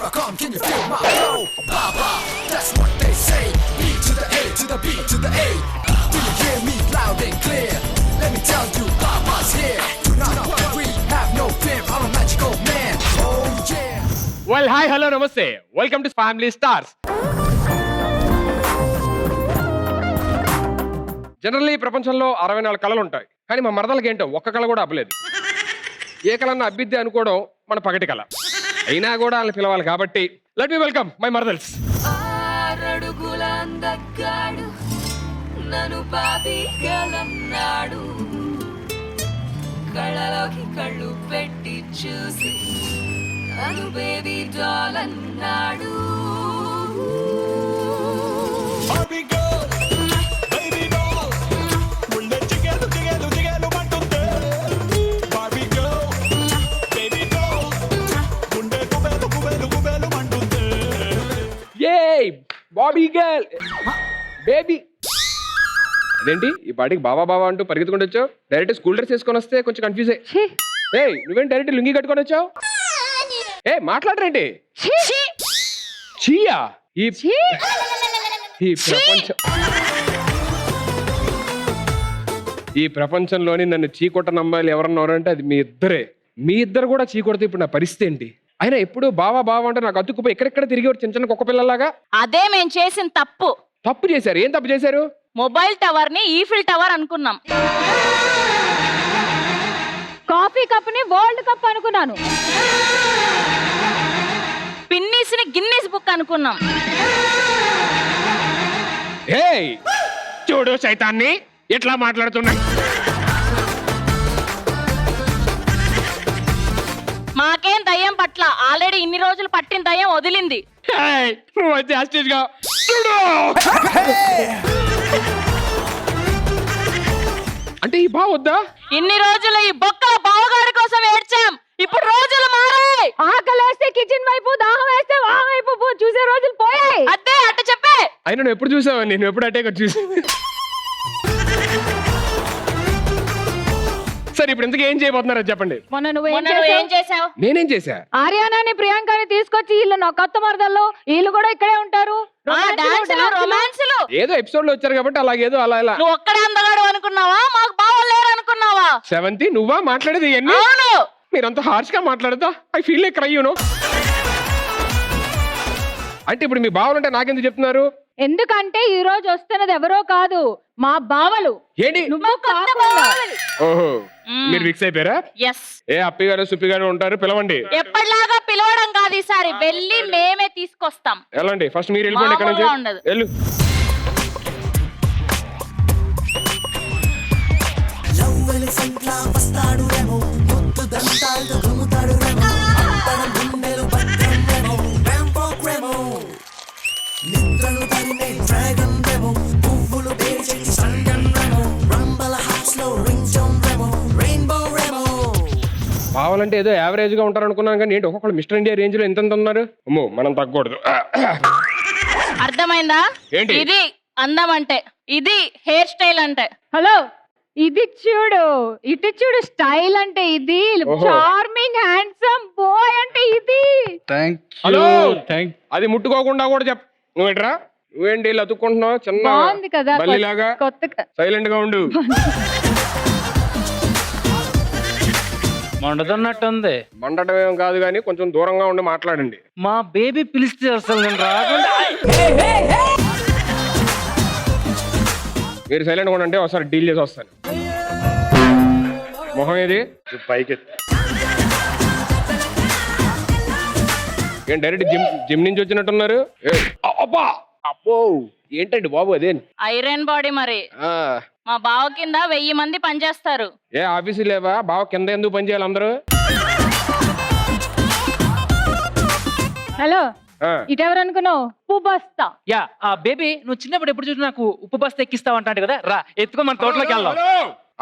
I come, can you feel my flow? Baba, that's what they say. B to the A to the B to the A. Do you hear me loud and clear? Let me tell you, Baba's here. Do not worry, have no fear. I'm a magical man. Oh yeah. Well, hi, hello, namaste. Welcome to Family Stars. Generally ప్రపంచంలో 64 కళలు ఉంటాయి, కానీ మా మరదలకి ఏంటో ఒక్క కళ కూడా అబ్బలేదు. ఏ కళన్నా అబ్బిద్ది అనుకోవడం మన పగటి కళ. అయినా కూడా వాళ్ళని పిలవాలి కాబట్టి లెట్ మీ వెల్కమ్ మై మరదల్స్. ఆరడుగుల అందగాడు నన్ను బాబీగలన్నాడు, కళ్ళలోకి కళ్ళు పెట్టి చూసి నన్ను బేబీ డాల్ అన్నాడు. ఏయ్ బాబీ గర్ల్ బేబీ, అదేంటి ఈ పాటికి బాబా బాబా అంటూ పరిగెత్తుకుంటూ వచ్చావు? డైరెక్ట్ స్కూల్ డ్రెస్ వేసుకొని వస్తే కొంచెం కన్ఫ్యూజ్ అయ్యి. ఏయ్ నువ్వేం డైరెక్ట్ లుంగి కట్టుకొని వచ్చావు? ఏ మాట్లాడరేంటి? చీయా ఈ ప్రపంచం, ఈ ప్రపంచంలోని నన్ను చీకొట్టని అమ్మాయిలు ఎవరన్నారంటే అది మీ ఇద్దరే. మీ ఇద్దరు కూడా చీకొడితే ఇప్పుడు నా పరిస్థితి ఏంటి? అయినా ఎప్పుడు బావా బావా అంటే నాకు అతుక్కుపోయి ఎక్కడెక్కడ తిరిగి చిన్న చిన్న కుక్క పిల్లలాగా. అదే మేము చేసిన తప్పు. తప్పు చేశారు? ఏం తప్పు చేశారు? మొబైల్ టవర్ ని ఈఫిల్ టవర్ అనుకున్నాం, కాఫీ కప్ ని వరల్డ్ కప్ అనుకున్నాను, పిన్నీస్ ని గిన్నీస్ బుక్ అనుకున్నాం. ఏయ్ చూడు సైతాన్ని ఎట్లా మాట్లాడుతున్నా. మాకేం దయ్యం పట్ల, ఆల్రెడీ ఇన్ని రోజులు పట్టిన దయ్యం వదిలింది. నువ్వు వచ్చి ఆస్టేజ్గా చూడు. అంటే ఈ బావ వద్దా? ఇన్ని రోజులు ఈ బొక్కల బావగారి కోసం ఏడ్చాం, ఇప్పుడు రోజులు మారాయి. ఆకలేస్తే కిచెన్ వైపు, దాహం వేస్తే వాహం వైపు చూసే రోజులు పోయాయి. అదే అట్ట చెప్పే. అయినా నువ్వు ఎప్పుడు చూసావు? నేను ఎప్పుడు అట్టే చూసి. సరే ఇప్పుడు ఇంతకీ ఏం చేయబోతున్నారో చెప్పండి. మొన్న నువ్వేం చేసావు? నేనేం చేశా? ఆర్యానాని ప్రియాంకని తీసుకొచ్చి వీళ్ళు నా కొత్త మరదల్లో, వీళ్ళు కూడా ఇక్కడే ఉంటారు. రొమాన్స్లు ఏదో ఎపిసోడ్ లో వచ్చారు కాబట్టి అలాగేదో అలా ఇలా. నువ్వు ఒక్కడే అందగాడు అనుకున్నావా? మాకు బావలు లేరు అనుకున్నావా? సెవెంత్ నువ్వా మాట్లాడేది ఇవన్నీ? అవును. మీరంతా హార్ష్ గా మాట్లాడతా. ఐ ఫీల్ లైక్ క్రైయూను. అంటే ఇప్పుడు మీ బావలంటే నాకెందుకు చెప్తున్నారు? ఎందుకంటే ఈ రోజు వస్తున్నది ఎవరో కాదు, మా బావలు. ఏంటి? ఓహో మీరు ఫిక్స్ అయిపోయారా? ఏ అప్పి గారు సుప్పి గారు ఉంటారు, పిలవండి. ఎప్పటిలాగా పిలవడం కాదు, ఈసారి వెళ్ళి మేమే తీసుకొస్తాం. వెళ్ళండి, ఫస్ట్ మీరు వెళ్ళిపోండి ఇక్కడ నుంచి. వెళ్ళు. బావాలంటే ఏదో యావరేజ్ గా ఉంటారు అనుకున్నాను, కానీ ఏంటి ఒక్కొక్కరు మిస్టర్ ఇండియా రేంజ్ లో ఎంత ఉన్నారు. అమ్మో మనం తగ్గకూడదు. అర్థమైందా? ఏంటి ఇది అందం అంటే, ఇది హెయిర్ స్టైల్ అంటే. హలో ఇది చూడు, ఇటు చూడు, స్టైల్ అంటే ఇది, చార్మింగ్ హ్యాండ్సమ్ బాయ్ అంటే ఇది. హలో అది ముట్టుకోకుండా కూడా చెప్. నువ్వు ఎట్రా, నువ్వేంటి ఇలా అతుక్కుంటున్నావు? చిన్న బల్లిలాగా సైలెంట్ గా ఉండు. మండుతున్నట్టుంది. మండటం ఏం కాదు కానీ కొంచెం దూరంగా ఉండి మాట్లాడండి. మా బేబీ పిలిస్తే అసలు నేను రాకుండా. మీరు సైలెంట్ గా ఉండండి, ఒకసారి డీల్ చేసి వస్తాను. మొహం ఏది? పైకి ఏం డైరెక్ట్ జిమ్ నుంచి వచ్చినట్టున్నారు? అబ్బా అబ్బో ఏంటండి బాబు అదే? ఐరన్ బాడీ మరి. మా బావ కింద 1000 మంది పనిచేస్తారు. ఏ ఆఫీసు లేవా? బావ కింద ఎందుకు పని చేయాలి అందరూ? హలో ఇటెవరు అనుకున్నావు? ఉప్పు బస్తా. యా బేబీ నువ్వు చిన్నప్పుడు ఎప్పుడు చూసి నాకు ఉప్పు బస్తా ఎక్కిస్తావు అంటాడు కదా, రా ఎత్తుకో మన తోటలోకి వెళ్దాం.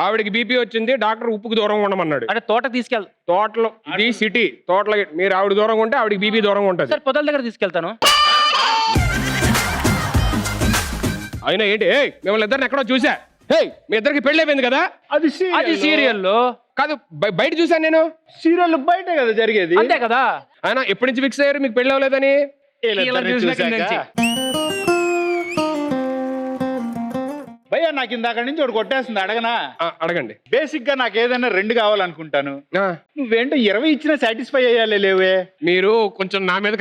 ఆవిడకి బీపీ వచ్చింది, డాక్టర్ ఉప్పుకు దూరంగా ఉండమన్నాడు. అంటే తోటకి తీసుకెళ్తా. తోటలో ఇది సిటీ, తోటలో మీరు ఆవిడ దూరంగా ఉంటే ఆవిడకి బీపీ దూరంగా ఉంటుంది. సరే పొదల దగ్గర తీసుకెళ్తాను. అయినా ఏంటి మిమ్మల్ని ఇద్దరిని ఎక్కడో చూసా. మీ ఇద్దరికి పెళ్లి అయిపోయింది కదా? అది సీరియల్లో కాదు, బయట చూసాను నేను. సీరియల్ బయటే కదా జరిగేది. అంతే కదా. ఆయన ఎప్పటి నుంచి ఫిక్స్ అయ్యారు మీకు పెళ్ళి అవ్వలేదని? వీళ్ళని చూసిన కింద నుంచి. భయ్యా నాకు ఇందాక నుంచి ఒకటి కొట్టేస్తుంది అడగనా? అడగండి. బేసిక్ గా నాకు ఏదైనా 2 కావాలనుకుంటాను. ఆ, నువ్వేంటో 20 ఇచ్చినా సాటిస్ఫై అయ్యాలే లేవే. మీరు కొంచెం నా మీద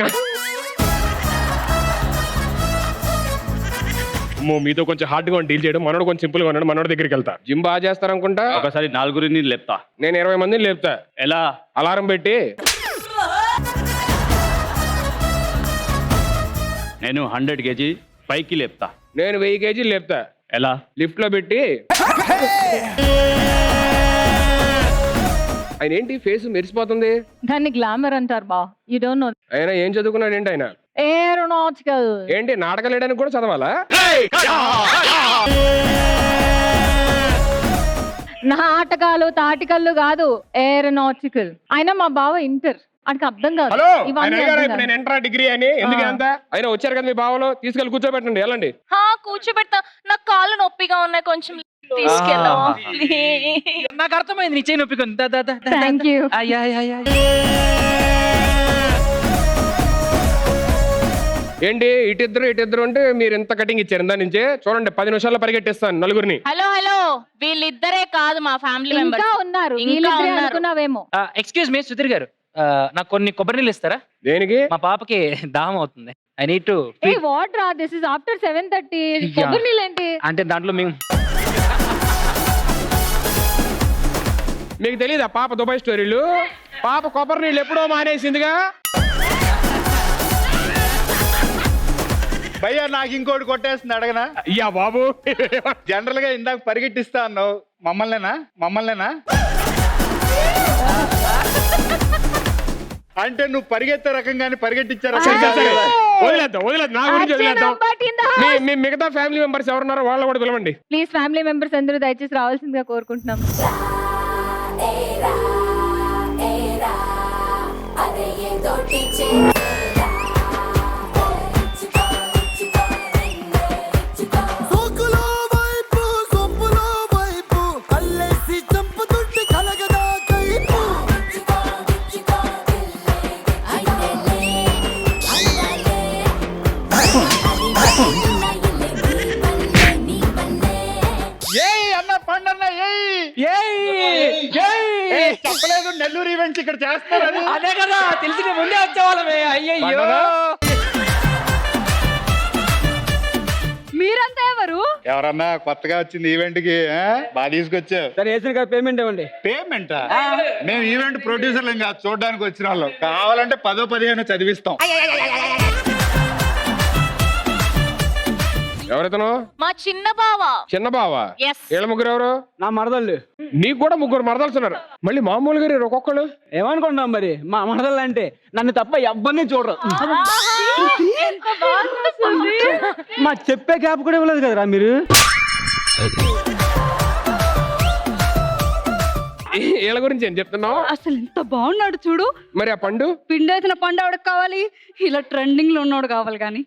మీతో కొంచెం హార్డ్ గా డీల్ చేయడం. మనోడు కొంచెం సింపుల్ గా ఉన్నాడు, మనోడి దగ్గరికి వెళ్తా. జిమ్ బాగా చేస్తారనుకుంటా. ఒకసారి 4 లేపుతా. నేను 20 మందిని లేపుతా. ఎలా? అలారం పెట్టి. నేను 100 kg పైకి లేపుతా. నేను 1000 kg లేపుతా. ఎలా? లిఫ్ట్ లో పెట్టి. ఆయన ఏంటి ఫేస్ మెరిసిపోతుంది? దాన్ని గ్లామర్ అంటారు బా. You don't know. ఆయన ఏం చదువుకున్నాడు ఏంటి ఆయన? ఏరోనాటికల్. ఏంటి నాటకాలు వేయడానికి కూడా చదవాలా? నాటకాలు తాటికల్లు కాదు, ఏరోనాటికల్. అయినా మా బావ ఇంటర్, ఆయనకి అర్థం కాదు హలో, ఇవన్నీ ఆయన అర్థం అడిగారా కాదు. ఇప్పుడు నేను ఎంట్రా డిగ్రీ అని? ఎందుకు అంత? ఆయన వచ్చారు కదా మీ బావలో, తీసుకెళ్ళి కూర్చోబెట్టండి. వెళ్ళండి. కూర్చోబెడతా. నాకు కాళ్ళు నొప్పిగా ఉన్నాయి, కొంచెం తీసుకెళ్ళవా? నాకు అర్థమైంది నీ చేయి నొప్పికొని. దా, దా, దా, దా, దా. Thank you. అయ్యా, అయ్యా, అయ్యా. ఏంటి ఇటిద్దరు అంటే మీరు ఎంత కటింగ్ ఇచ్చారు దాని నుంచే? చూడండి 10 నిమిషాల్లో పరిగెట్టిస్తాను నలుగురిని. హలో వీళ్ళిద్దరే కాదు మా ఫ్యామిలీ ఇంకా మెంబర్స్. ఉన్నారు, ఇంకా వీళ్ళిద్దరే ఉన్నారు. అనుకున్నావేమో. ఎక్స్క్యూజ్ మీ సుధీర్ గారు, నాకు కొన్ని కొబ్బరి నీళ్ళు ఇస్తారా? దేనికి? మా పాపకి దాహం అవుతుంది. I need to. A what రా, దిస్ ఇస్ ఆఫ్టర్ 7:30. కొబ్బరి నీళ్ళు ఏంటి? అంటే దాంట్లో మేము మీకు తెలియదా పాప దుబాయ్ స్టోరీలు? పాప కొబ్బరి నీళ్ళు ఎప్పుడో మానేసిందిగా. భయ్యా నాకు ఇంకోటి కొట్టేస్తుంది అడగనా? అయ్యా బాబు. జనరల్ గా ఇందాక పరిగెట్టిస్తా అన్నావు, మమ్మల్నేనా? అంటే నువ్వు పరిగెత్తే రకంగానే పరిగెట్టించే సరే, రకంగా సరే. కదా? వదిలేద్దాం. నా గురించి వదిలేద్దాం. But in the house. మీ మిగతా ఫ్యామిలీ మెంబర్స్ ఎవరున్నారో వాళ్ళని కూడా పిలవండి. ప్లీజ్ ఫ్యామిలీ మెంబర్స్ అందరూ దయచేసి రావాల్సిందిగా కోరుకుంటున్నాం. సోకులో వైపు సొంపులో వైపు అల్లేసి చంపుతుంటే కలగదా కైపు. ఏయ్ అన్న పండన్న చెప్పలేదు నెల్లూరు ఈవెంట్స్ ఇక్కడ చేస్తారని. అదే కదా తెలిసిన ముందే వచ్చేవాళ్ళమే. అయ్యయ్యో. పండనా? మీరంతా ఎవరు? ఎవరన్నా కొత్తగా వచ్చింది ఈవెంట్ కి బాగా తీసుకొచ్చావు. పేమెంట్ ఇవ్వండి. పేమెంట్? మేము ఈవెంట్ ప్రొడ్యూసర్లు ఇంకా చూడడానికి వచ్చిన వాళ్ళం. కావాలంటే 10-15 చదివిస్తాం. ఎవరైతేనో? మా చిన్న బావ. చిన్న బావా? Yes. వీళ్ళ ముగ్గురు ఎవరు? నా మరదళ్ళు. నీకు కూడా 3 మరదలున్నారు ఉన్నారు. మళ్ళీ మామూలుగా రేరు ఒక్కొక్కళ్ళు. ఏమనుకుంటాం మరి, మా మరదళ్ళు అంటే నన్ను తప్ప ఎవ్వరిని చూడరు. మా చెప్పే గ్యాప్ కూడా ఇవ్వలేదు కదరా మీరు. వీళ్ళ గురించి ఏం చెప్తున్నావు? అసలు ఎంత బాగున్నాడు చూడు. మరి ఆ పండు? పిండేసిన పండు ఆవిడకి కావాలి, ఇలా ట్రెండింగ్ లో ఉన్నాడు కావాలి కానీ.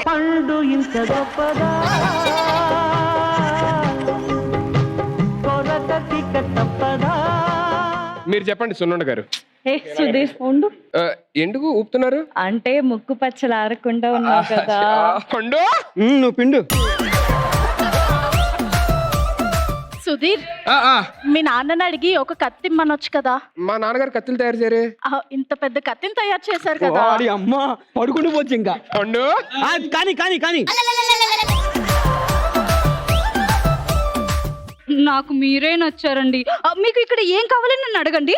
పండు ఇంత గొప్పదా, కొరతటిక తప్పదా. మీరు చెప్పండి సున్నుండ గారు. ఏ సుధీర్ ఉండు. ఎందుకు ఊపుతున్నారు? అంటే ముక్కు పచ్చలు ఆరకుండా ఉన్నావు కదా. పండు నువ్వు పిండు. సుధీర్, మీ నాన్నని అడిగి ఒక కత్తి ఇమ్మనొచ్చు కదా. మా నాన్నగారు కత్తులు తయారు చేయరే. ఇంత పెద్ద కత్తిని తయారు చేశారు కదా. వాడి అమ్మ పడుకుని పోవచ్చు ఇంకా. పండు కానీ నాకు మీరే నచ్చారండి. మీకు ఇక్కడ ఏం కావాలి నన్ను అడగండి.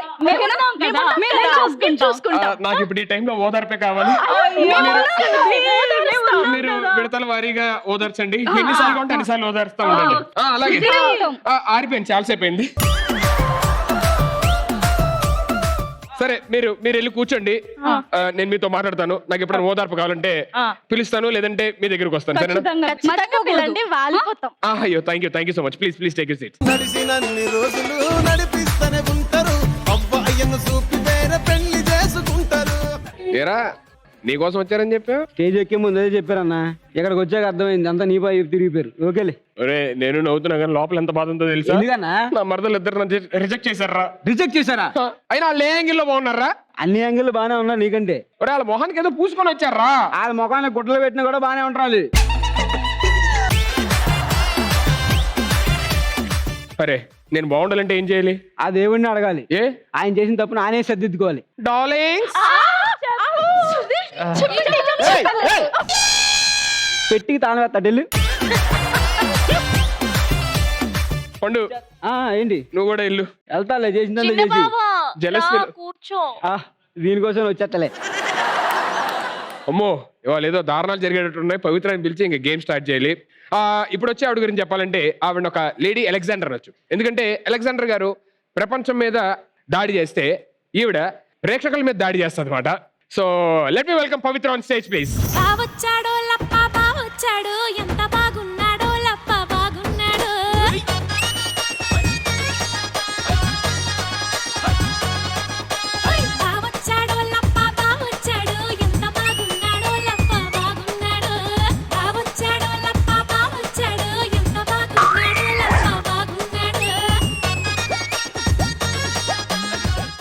చూసుకుంటా. నాకు ఇప్పుడు ఈ టైంలో ఓదార్పే కావాలి. మీరు విడతల వారీగా ఓదార్చండి. ఎన్నిసార్లు ఉంటే అన్నిసార్లు ఓదార్స్తా ఉండండి. అలాగే ఆరిపోయింది, చాలాసేపు అయింది. సరే మీరు వెళ్ళి కూర్చోండి. నేను మీతో మాట్లాడతాను. నాకు ఎప్పుడైనా ఓదార్పు కావాలంటే పిలుస్తాను, లేదంటే మీ దగ్గరకు వస్తాను. సరేనా? అయ్యో thank you so much. Please take you seat. నడిచినన్ని రోజులు నడిపిస్తూనే ఉంటారు. అబ్బాయిను చూపి వేరే పెళ్లి చేసుకుంటారు. ఏరా నీకోసం వచ్చారని చెప్పా. స్టేజ్ ఎక్కే ముందు అదే చెప్పారన్నా, ఇక్కడికి వచ్చాక అర్థమైంది అంతా నీ పై తిరిగిపోయారు. ఓకేలే. ఒరే నేను నవ్వుతున్నా కానీ లోపల ఎంత బాధ ఉందో తెలుసా? ఎందుకన్నా నా మరదలు ఇద్దరు రిజెక్ట్ చేశారా. రిజెక్ట్ చేశారా? అయినా వాళ్ళు ఏ యాంగిల్లో బాగున్నారా? అన్ని యాంగిల్ బాగానే ఉన్నా నీకంటే. ఒరే వాళ్ళ మొహానికి ఏదో పూసుకొని వచ్చారా. వాళ్ళ ముఖాన్ని గుడ్డలు పెట్టినా కూడా బాగానే ఉంటారు. అరే నేను బాగుండాలంటే ఏం చేయాలి? ఆ దేవుడిని అడగాలి. ఏ ఆయన చేసిన తప్పును ఆయనే సర్దిద్దుకోవాలి. డార్లింగ్స్ పెట్టికి తాను వేస్తాడు. పండు ఏంటి నువ్వు కూడా ఇల్లు వెళ్తాలే, చేసిందంతా చిన్న చేసి. బావా, Jealous రా, feel. కూర్చో. దీనికోసం వచ్చేస్తలే. అమ్మో ఇవాళ ఏదో దారుణాలు జరిగేటట్టున్నాయి. పవిత్రాన్ని పిలిచి ఇంకా గేమ్ స్టార్ట్ చేయాలి. ఇప్పుడు వచ్చి ఆవిడ గురించి చెప్పాలంటే ఆవిడ ఒక లేడీ అలెగ్జాండర్ అనొచ్చు. ఎందుకంటే అలెగ్జాండర్ గారు ప్రపంచం మీద దాడి చేస్తే ఈవిడ ప్రేక్షకుల మీద దాడి చేస్తుంది అనమాట. So let me welcome Pavitra on stage please. బావొచ్చాడో లప్ప బావొచ్చాడు, ఎంత బాగున్నాడో లప్ప బాగున్నాడు. బావొచ్చాడో లప్ప బావొచ్చాడు, ఎంత బాగున్నాడో లప్ప బాగున్నాడు. బావొచ్చాడో లప్ప బావొచ్చాడు, ఎంత బాగున్నాడో లప్ప బాగున్నాడు.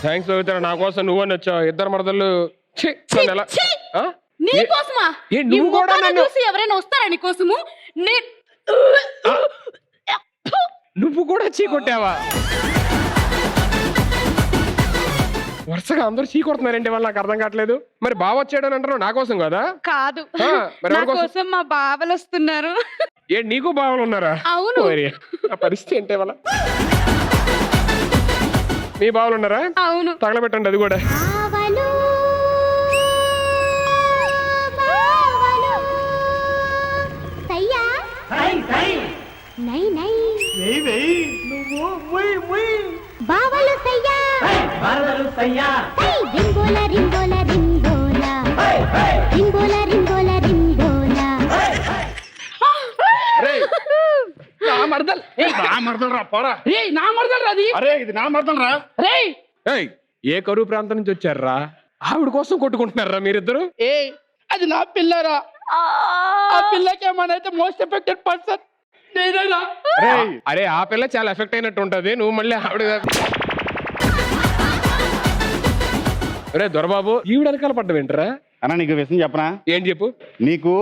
థ్యాంక్స్ పవిత్ర, నా కోసం నువ్వని వచ్చావు. ఇద్దరు మరదళ్ళు ఛీ, నన్ను ఎలా- ఆ? నీ కోసమా? ఏ, నీ నువ్వు కూడా ముఖాన్ని నన్ను- చూసి ఎవరైనా వస్తారా నీ కోసము? నువ్వు కూడా చీ కొట్టావా? వరుసగా అందరూ చీ కొడుతున్నారంటే వాళ్ళు నాకు అర్థం కావట్లేదు. మరి బావ వచ్చాడని అంటారు నా కోసం కదా? కాదు, మరి నా ఎవరి కోసం? కోసం మా బావలు వస్తున్నారు. ఏ నీకు బావలు ఉన్నారా? అవును. మరి ఆ పరిస్థితి ఏంటే వాళ్ళ? మీ బావలు ఉన్నారా? అవును. తగలబెట్టండి అది కూడా. బావలు బావలు సయ్యా నై నై బావలు సయ్యా రింగోల రింగోల రింగోల రింగోల రింగోల రింగోల. నా మరదల్ నా మరదలు రా పోరా. నా మరదల్ రాది. అరే ఇది నా మరదలు రా. రేయ్ ఏయ్, ఏ కరువు ప్రాంతం నుంచి వచ్చారా? ఆవిడ కోసం కొట్టుకుంటున్నారా మీరిద్దరు? ఏ అది నా పిల్లరా. ఆ పిల్లకి ఏమన్నా అయితే మోస్ట్ ఎఫెక్టెడ్ పర్సన్ నేనేనా? అరే ఆ పిల్ల చాలా ఎఫెక్ట్ అయినట్టు ఉంటది. నువ్వు మళ్ళీ ఆవిడ అరే దొరబాబు ఈవిడ వెనకాల పడ్డం ఏంటరా? అన్న నీకు విషయం చెప్పనా? ఏం చెప్పు. నీకు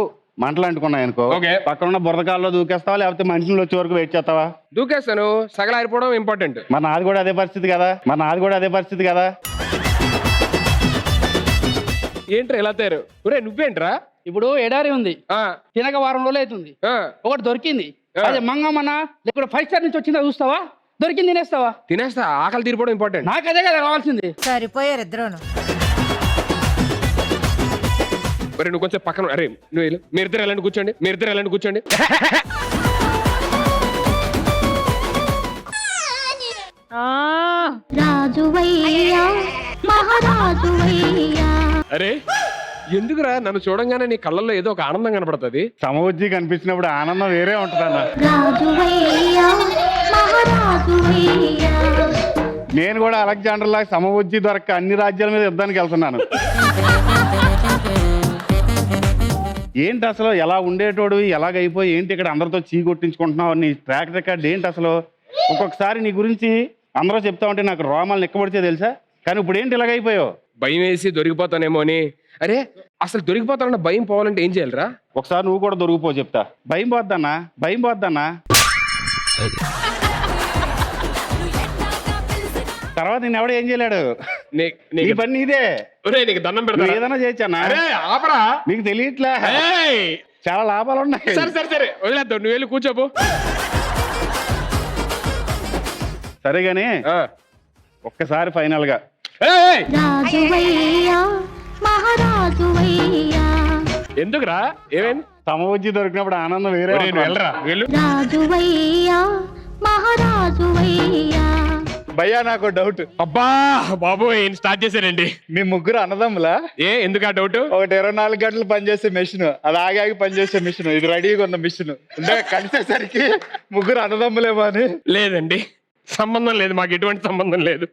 మంటలు అంటుకున్నాయి అనుకో, ఓకే. పక్కన ఉన్న బురదకాల్లో దూకేస్తావా లేకపోతే మనుషులు వచ్చే వరకు వెయిట్ చేస్తావా? దూకేస్తాను, సగలారిపోవడం ఇంపార్టెంట్. మరి నాది కూడా అదే పరిస్థితి కదా. ఏంట్రా ఎలా తయారు? ఒరే నువ్వేంట్రా? ఇప్పుడు ఎడారి ఉంది, ఆ, తినక వారం రోజులు అవుతుంది, ఆ, ఒకటి దొరికింది. ఆ. అదే మంగమ్మనా లేకపోతే 5 స్టార్ నుంచి వచ్చిందా చూస్తావా? దొరికింది తినేస్తావా? తినేస్తా. ఆకలి తీరిపోవడం ఇంపార్టెంట్. నాకు అదే కదా కావాల్సింది. సరిపోయారు ఇద్దరును. మరి నువ్వు కొంచెం పక్కన. అరే నువ్వు వెళ్ళు. మీరిద్దరు ఎలాంటి కూర్చోండి. రాజువయ్యా మహారాజువయ్యా. అరే ఎందుకురా నన్ను చూడంగానే నీ కళ్ళల్లో ఏదో ఒక ఆనందం కనపడుతుంది. సమవుజ్జి కనిపించినప్పుడు ఆనందం వేరే ఉంటుందన్న. రాజువయ్యా మహారాజువయ్యా. నేను కూడా అలెగ్జాండర్ లాగా సమవుజ్జి దొరక్క అన్ని రాజ్యాల మీద యుద్ధానికి వెళ్తున్నాను. ఏంటి అసలు ఎలా ఉండేటోడు ఎలాగైపోయి ఏంటి ఇక్కడ అందరితో చీ కొట్టించుకుంటున్నావు? నీ ట్రాక్ రికార్డ్ ఏంటి అసలు? ఒక్కొక్కసారి నీ గురించి అందరూ చెప్తా ఉంటే నాకు రోమాలు నిక్కబడితే తెలుసా? కానీ ఇప్పుడు ఏంటి ఇలాగైపోయావు? భయం వేసి దొరికిపోతానేమో అని. అరే అసలు దొరికిపోతానన్న భయం పోవాలంటే ఏం చేయాలిరా? ఒకసారి నువ్వు కూడా దొరికిపో చెప్తా. భయం పోద్దన్నా. తర్వాత నేను ఎవడ ఏం చేయలేడు. నీ పని నీదే. నీకు దండం పెడతా. నువ్వు ఏదైనా చేయొచ్చన్నా. అరే ఆపరా, నీకు తెలియట్లే. చాలా లాభాలు ఉన్నాయి. సరే వదిలేద్దాం. నువ్వు వెళ్ళి కూర్చోపు. సరే గాని ఒక్కసారి ఫైనల్ గా రాజువయ్యా మహారాజువయ్యా. ఎందుకురా? ఏమైంది? సమవుజ్జి దొరికినప్పుడు ఆనందం వేరే ఒరేయ్, నువ్వు వెళ్ళరా, వెళ్ళు. రాజువయ్యా మహారాజువయ్యా. భయ్యా నాకు డౌట్. అబ్బా బాబు ఏం స్టార్ట్ చేశారండి? మీ ముగ్గురు అన్నదమ్ములా? ఎందుకు ఆ డౌట్? ఒకటి 24 గంటలు పనిచేసే మెషిన్, అది ఆగి పనిచేసే మిషన్, ఇది రెడీగా ఉన్న మిషన్. అంటే కలిసేసరికి ముగ్గురు అన్నదమ్ములేమో అని. లేదండి, సంబంధం లేదు, మాకు ఎటువంటి సంబంధం లేదు.